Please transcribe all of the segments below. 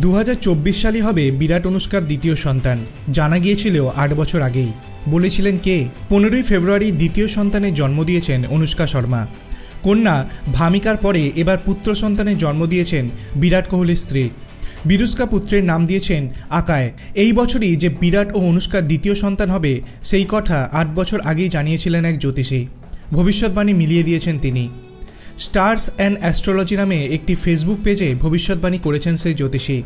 2024 সালই হবে বিরাট অনুষ্কার দ্বিতীয় সন্তান। জানা গিয়েছিল 8 বছর আগেই। বলেছিলেন কে? 15ই ফেব্রুয়ারি দ্বিতীয় সন্তানের জন্ম দিয়েছেন অনুষ্কা শর্মা। কন্যা ভামিকার পরে এবার পুত্র সন্তানের জন্ম দিয়েছেন বিরাট কোহলির স্ত্রী। বিরুষ্কা পুত্রের নাম দিয়েছেন আকায়। এই বছরই যে বিরাট ও অনুষ্কার দ্বিতীয় সন্তান হবে সেই কথা 8 বছর আগেই জানিয়েছিলেন এক জ্যোতিষী। ভবিষ্যৎবাণী মিলিয়ে দিয়েছেন তিনি। স্টার্স অ্যান্ড অ্যাস্ট্রোলজি নামে একটি ফেসবুক পেজে ভবিষ্যৎবাণী করেছেন সেই জ্যোতিষী।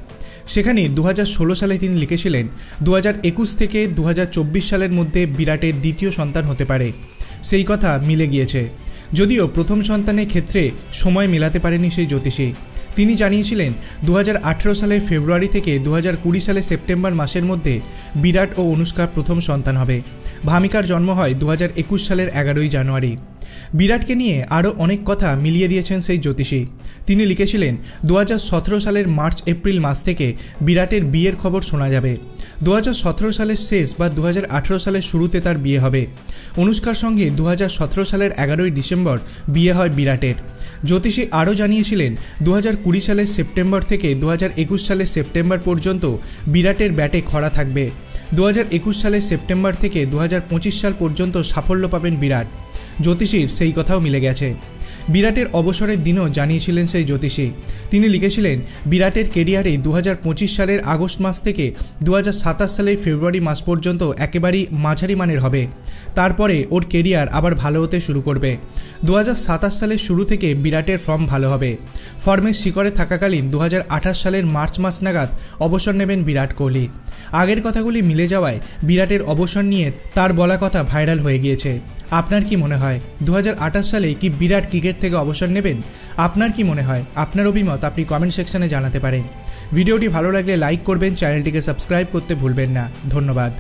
সেখানে 2016 সালে তিনি লিখেছিলেন 2021 থেকে 2024 সালের মধ্যে বিরাটের দ্বিতীয় সন্তান হতে পারে। সেই কথা মিলে গিয়েছে, যদিও প্রথম সন্তানের ক্ষেত্রে সময় মেলাতে পারেনি সেই জ্যোতিষী। তিনি জানিয়েছিলেন 2018 সালের ফেব্রুয়ারি থেকে 2020 সালের সেপ্টেম্বর মাসের মধ্যে বিরাট ও অনুষ্কার প্রথম সন্তান হবে। ভামিকার জন্ম হয় 2021 সালের 11ই জানুয়ারি। বিরাটকে নিয়ে আরও অনেক কথা মিলিয়ে দিয়েছেন সেই জ্যোতিষী। তিনি লিখেছিলেন 2017 সালের মার্চ এপ্রিল মাস থেকে বিরাটের বিয়ের খবর শোনা যাবে। 2017 সালের শেষ বা 2018 সালের শুরুতে তার বিয়ে হবে। অনুষ্কার সঙ্গে 2017 সালের 11ই ডিসেম্বর বিয়ে হয় বিরাটের। জ্যোতিষী আরও জানিয়েছিলেন 2020 সালের সেপ্টেম্বর থেকে 2021 সালের সেপ্টেম্বর পর্যন্ত বিরাটের ব্যাটে খরা থাকবে। 2021 সালের সেপ্টেম্বর থেকে 2025 সাল পর্যন্ত সাফল্য পাবেন বিরাট। জ্যোতিষীর সেই কথাও মিলে গেছে। বিরাটের অবসরের দিনও জানিয়েছিলেন সেই জ্যোতিষী। তিনি লিখেছিলেন বিরাটের কেরিয়ারে 2025 সালের আগস্ট মাস থেকে 2027 সালের ফেব্রুয়ারি মাস পর্যন্ত একেবারেই মাঝারি মানের হবে। তারপরে ওর কেরিয়ার আবার ভালো হতে শুরু করবে। 2027 সালের শুরু থেকে বিরাটের ফর্ম ভালো হবে। ফর্মের শিখরে থাকাকালীন 2028 সালের মার্চ মাস নাগাদ অবসর নেবেন বিরাট কোহলি। আগের কথাগুলি মিলে যাওয়ায় বিরাটের অবসর নিয়ে তার বলা কথা ভাইরাল হয়ে গিয়েছে। আপনার কি মনে হয় 2028 সালে কি বিরাট ক্রিকেট থেকে অবসর নেবেন? আপনার কি মনে হয়? আপনার অভিমত আপনি কমেন্ট সেকশনে জানাতে পারেন। ভিডিওটি ভালো লাগলে লাইক করবেন, চ্যানেলটিকে সাবস্ক্রাইব করতে ভুলবেন না। ধন্যবাদ।